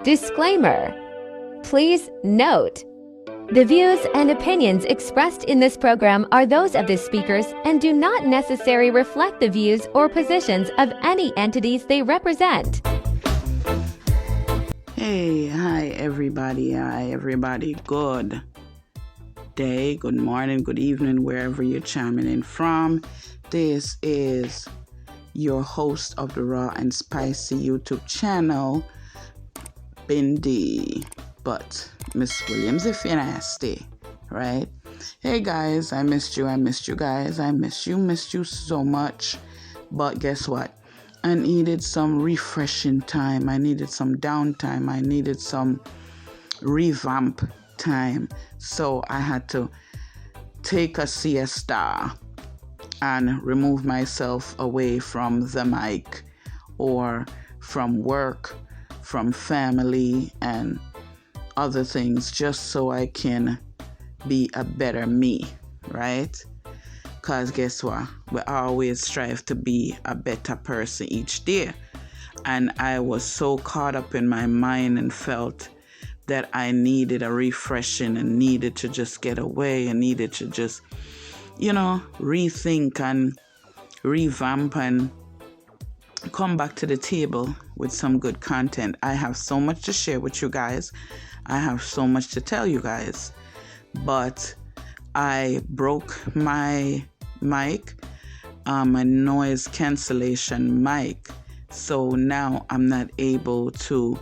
Disclaimer. Please note, the views and opinions expressed in this program are those of the speakers and do not necessarily reflect the views or positions of any entities they represent. Hi everybody. Good day, good morning, good evening, wherever you're chiming in from. This is your host of the Raw and Spicy YouTube channel, Bindi, but Miss Williams if you're nasty, right? Hey guys, I missed you guys, I missed you so much. But guess what? I needed some refreshing time, I needed some downtime, I needed some revamp time. So I had to take a siesta and remove myself away from the mic or from work, from family and other things, just so I can be a better me, right? Because guess what? We always strive to be a better person each day. And I was so caught up in my mind and felt that I needed a refreshing and needed to just get away and needed to just, rethink and revamp and come back to the table with some good content. I have so much to share with you guys. I have so much to tell you guys. But I broke my mic, a noise cancellation mic. So now I'm not able to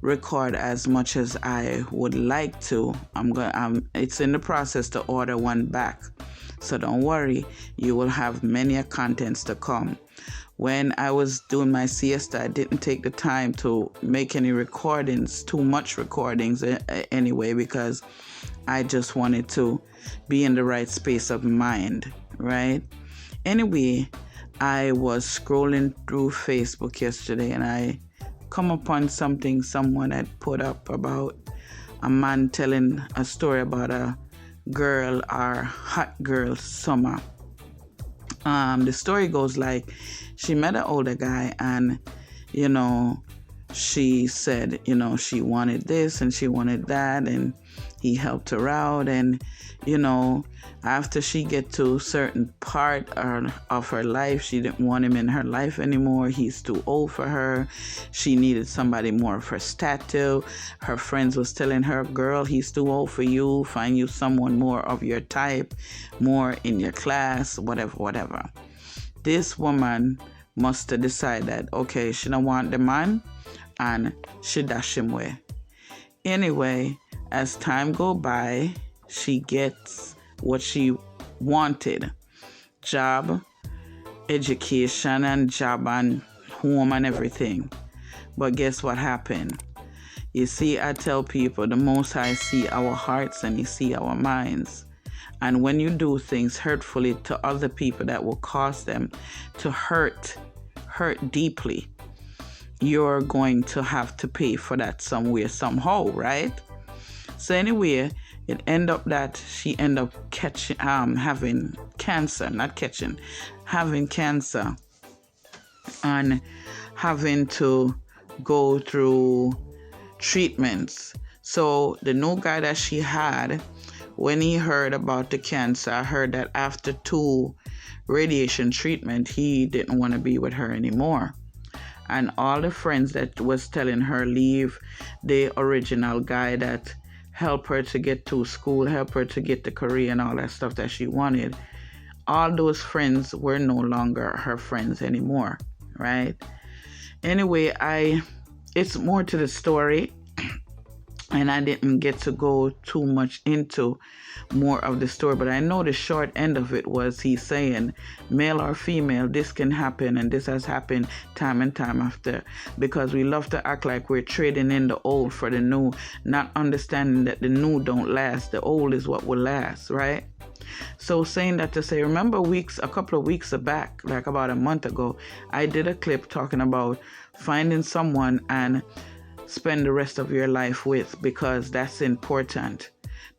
record as much as I would like to. It's in the process to order one back. So don't worry, you will have many contents to come. When I was doing my siesta, I didn't take the time to make any recordings, too much recordings anyway, because I just wanted to be in the right space of mind, right? Anyway, I was scrolling through Facebook yesterday and I come upon something someone had put up about a man telling a story about a girl or hot girl summer. The story goes like, she met an older guy and, she said, she wanted this and she wanted that and he helped her out. And, after she get to a certain part of her life, she didn't want him in her life anymore. He's too old for her. She needed somebody more of her stature. Her friends was telling her, girl, he's too old for you. Find you someone more of your type, more in your class, whatever. This woman must have decided, okay, she don't want the man, and she dash him away. Anyway, as time go by, she gets what she wanted. Job, education, and job and home and everything. But guess what happened? You see, I tell people, the Most High see our hearts and He see our minds. And when you do things hurtfully to other people that will cause them to hurt deeply, you're going to have to pay for that somewhere, somehow, right? So anyway, it ended up that she ended up having cancer and having to go through treatments. So the new guy that she had, when he heard about the cancer, I heard that after 2 radiation treatment, he didn't want to be with her anymore. And all the friends that was telling her leave the original guy that helped her to get to school, help her to get the career and all that stuff that she wanted, all those friends were no longer her friends anymore, right? Anyway, it's more to the story. And I didn't get to go too much into more of the story, but I know the short end of it was he saying, male or female, this can happen, and this has happened time and time after, because we love to act like we're trading in the old for the new, not understanding that the new don't last, the old is what will last, right? So saying that to say, remember a couple of weeks back, like about a month ago, I did a clip talking about finding someone and spend the rest of your life with, because that's important.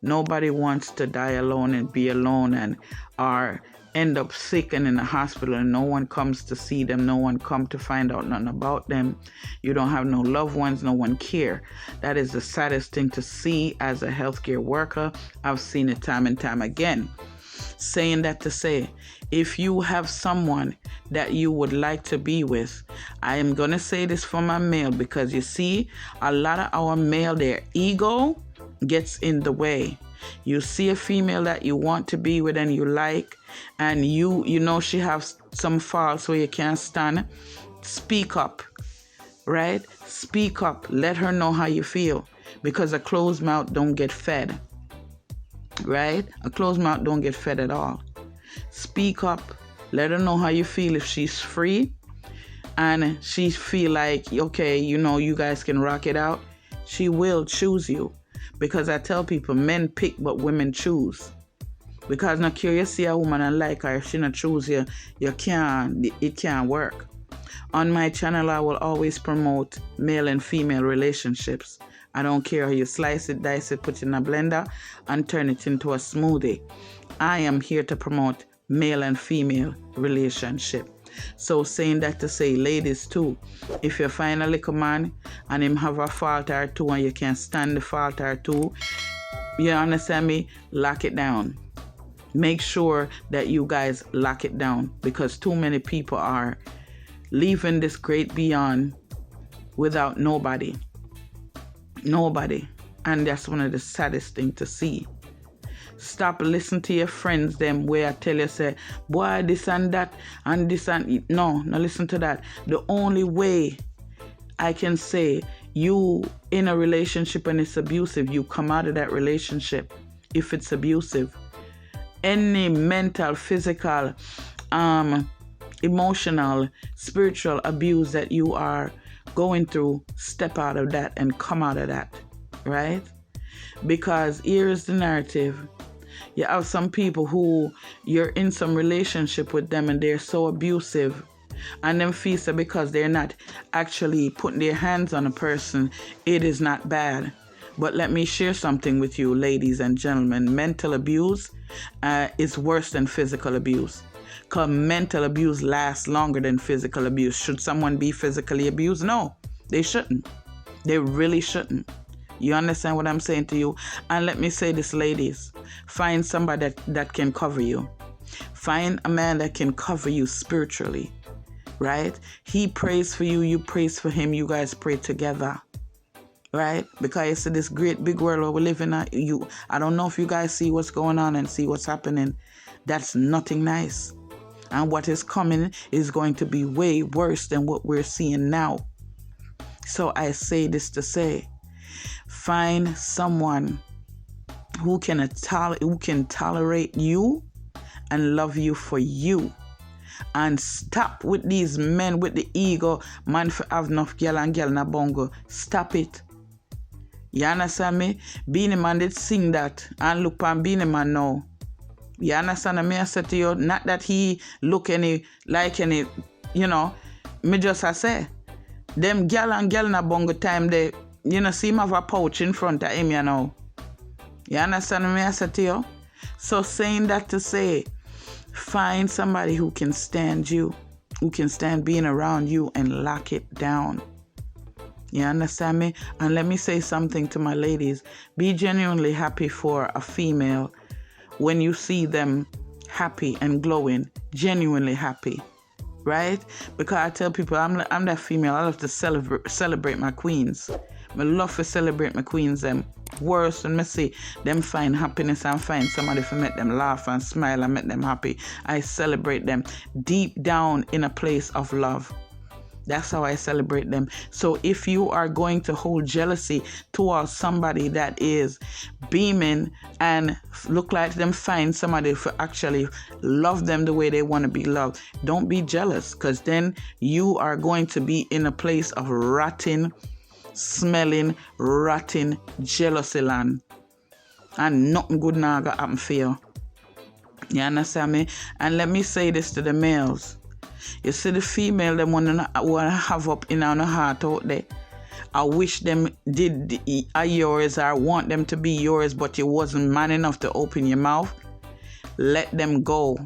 Nobody wants to die alone and be alone and or end up sick and in the hospital and no one comes to see them, no one come to find out nothing about them. You don't have no loved ones, no one care. That is the saddest thing to see as a healthcare worker. I've seen it time and time again. Saying that to say, if you have someone that you would like to be with, I am going to say this for my male, because you see, a lot of our male, their ego gets in the way. You see a female that you want to be with and you like, and you know she has some faults where you can't stand. Speak up, right? Speak up. Let her know how you feel, because a closed mouth don't get fed, right? A closed mouth don't get fed at all. Speak up. Let her know how you feel. If she's free and she feel like, okay, you guys can rock it out, she will choose you. Because I tell people, men pick but women choose. Because now curious see a woman and like her, if she not choose you, it can't work. On my channel, I will always promote male and female relationships. I don't care how you slice it, dice it, put it in a blender and turn it into a smoothie. I am here to promote male and female relationship. So saying that to say, ladies too, if you find a little man and him have a fault or two and you can't stand the fault or two, you understand me? Lock it down. Make sure that you guys lock it down, because too many people are leaving this great beyond without nobody. And that's one of the saddest things to see. Stop listening to your friends them where I tell you, say, boy, this and that and this and no listen to that. The only way I can say you in a relationship and it's abusive, you come out of that relationship if it's abusive. Any mental, physical, emotional, spiritual abuse that you are going through, step out of that and come out of that, right? Because here is the narrative. You have some people who you're in some relationship with them and they're so abusive, and them feel so because they're not actually putting their hands on a person, it is not bad. But let me share something with you, ladies and gentlemen. Mental abuse is worse than physical abuse, because mental abuse lasts longer than physical abuse. Should someone be physically abused? No, they shouldn't. They really shouldn't. You understand what I'm saying to you? And let me say this, ladies. Find somebody that can cover you. Find a man that can cover you spiritually, right? He prays for you, you praise for him, you guys pray together, right? Because it's this great big world where we live in. I don't know if you guys see what's going on and see what's happening. That's nothing nice. And what is coming is going to be way worse than what we're seeing now. So I say this to say, find someone who can tolerate you and love you for you. And stop with these men with the ego, man for have enough girl and girl na bongo. Stop it. You understand me? Beenie Man did sing that, and look on Beenie Man now. You understand me? I said to you, not that he look any, me just I say, them girl and girl na bongo time they, see him have a pouch in front of him, You understand me? I said to you. So saying that to say, find somebody who can stand you, who can stand being around you and lock it down. You understand me? And let me say something to my ladies. Be genuinely happy for a female when you see them happy and glowing, genuinely happy, right? Because I tell people I'm that female. I love to celebrate my queens. I love to celebrate my queens. Them worse when I see them find happiness and find somebody to make them laugh and smile and make them happy. I celebrate them deep down in a place of love. That's how I celebrate them. So if you are going to hold jealousy towards somebody that is beaming and look like them find somebody to actually love them the way they want to be loved, don't be jealous, because then you are going to be in a place of rotting, smelling, rotten jealousy land. And nothing good now gonna happen for you. You understand me? And let me say this to the males. You see the female them wanna have up in our heart out there. I wish them did are yours, or want them to be yours, but you wasn't man enough to open your mouth, let them go.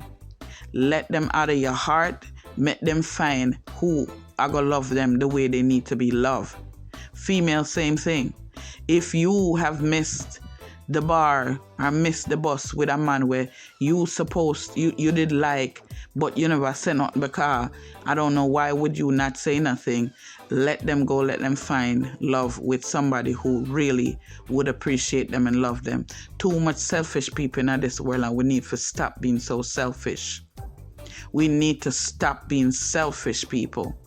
Let them out of your heart. Make them find who are gonna love them the way they need to be loved. Female, same thing. If you have missed the bar or missed the bus with a man where you did like, but you never said nothing because I don't know why would you not say nothing. Let them go. Let them find love with somebody who really would appreciate them and love them. Too much selfish people in this world, and we need to stop being so selfish. We need to stop being selfish, people.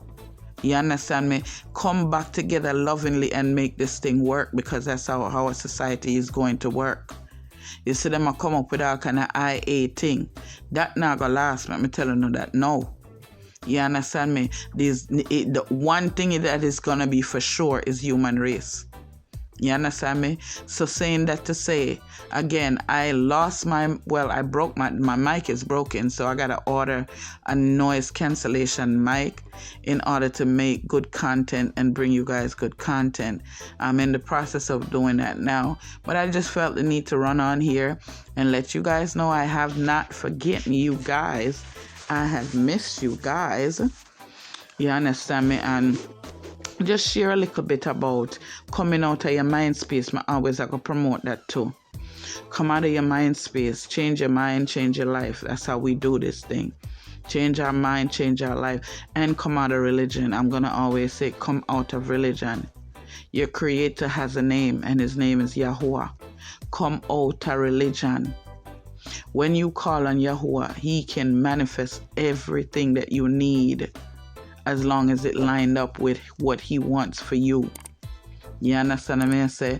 You understand me? Come back together lovingly and make this thing work, because that's how our society is going to work. You see them come up with all kind of IA thing. That not gonna last, let me tell you that. No. You understand me? The one thing that is gonna be for sure is human race. You understand me? So saying that to say, again, I broke my mic is broken, so I gotta order a noise cancellation mic in order to make good content and bring you guys good content. I'm in the process of doing that now, but I just felt the need to run on here and let you guys know I have not forgotten you guys. I have missed you guys. You understand me? And just share a little bit about coming out of your mind space. I always I go promote that too. Come out of your mind space. Change your mind, change your life. That's how we do this thing. Change our mind, change our life. And come out of religion. I'm going to always say come out of religion. Your creator has a name, and his name is Yahuwah. Come out of religion. When you call on Yahuwah, he can manifest everything that you need, as long as it lined up with what he wants for you. You understand what I say?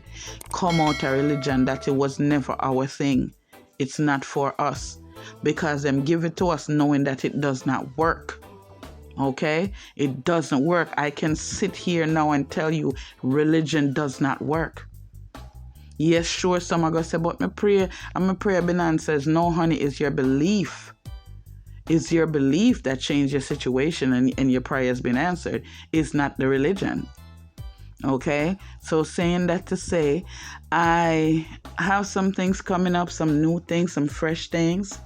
Come out of religion, that it was never our thing. It's not for us. Because them give it to us knowing that it does not work. Okay? It doesn't work. I can sit here now and tell you religion does not work. Yes, sure, some are going to say, but my prayer Benan says, no, honey, it's your belief. It's your belief that changed your situation and your prayer has been answered. It's not the religion. Okay? So saying that to say, I have some things coming up, some new things, some fresh things.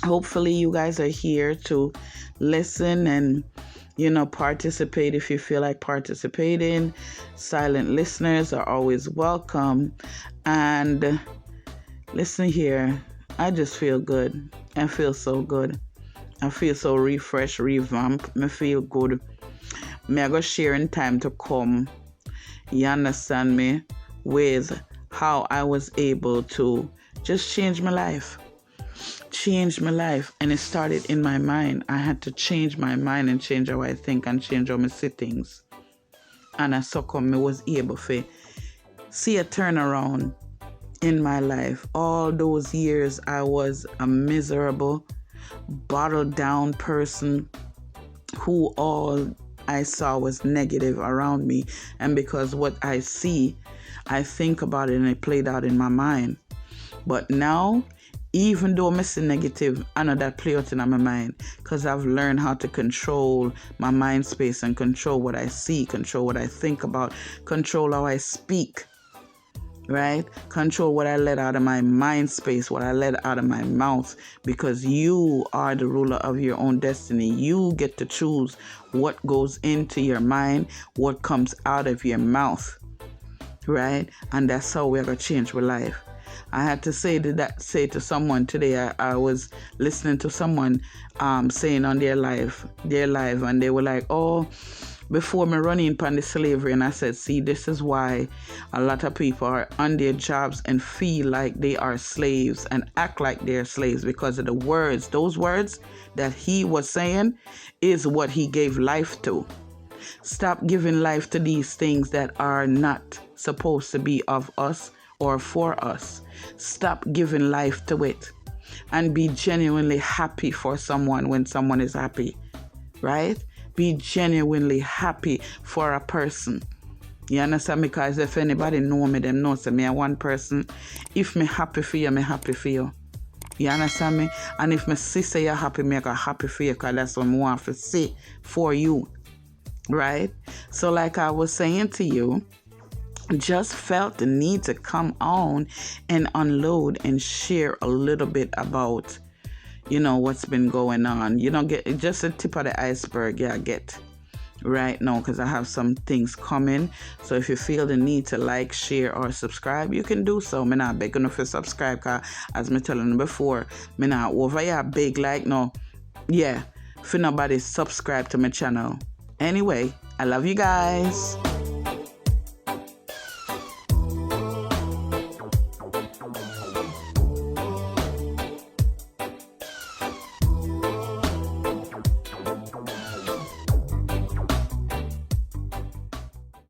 Hopefully you guys are here to listen and, participate if you feel like participating. Silent listeners are always welcome. And listen here, I just feel good. I feel so good. I feel so refreshed, revamped. I feel good. I go sharing time to come. You understand me? With how I was able to just change my life. And it started in my mind. I had to change my mind and change how I think and change how I see things. And I was able to see a turnaround in my life. All those years I was a miserable, bottled down person who all I saw was negative around me. And because what I see, I think about it and it played out in my mind. But now, even though I'm still negative, I know that play out in my mind, because I've learned how to control my mind space and control what I see, control what I think about, control how I speak, right? Control what I let out of my mind space, what I let out of my mouth, because you are the ruler of your own destiny. You get to choose what goes into your mind, what comes out of your mouth, right? And that's how we're going to change our life. I had to say to someone today. I was listening to someone saying on their live, and they were like, "Oh, before me running upon the slavery," and I said, "See, this is why a lot of people are on their jobs and feel like they are slaves and act like they're slaves because of the words. Those words that he was saying is what he gave life to. Stop giving life to these things that are not supposed to be of us or for us. Stop giving life to it and be genuinely happy for someone when someone is happy, right? Be genuinely happy for a person. You understand? Because if anybody know me, them know me, I'm one person. If me happy for you, me happy for you. You understand me? And if me see say you're happy, me I happy for you, because that's what I want to say for you. right? So like I was saying to you, just felt the need to come on and unload and share a little bit about, what's been going on. Get just a tip of the iceberg. Yeah, get right now, because I have some things coming. So if you feel the need to like, share, or subscribe, you can do so. Me not begging if you subscribe, cause as me telling you before, me not over here big like no. Yeah, for nobody subscribe to my channel. Anyway, I love you guys.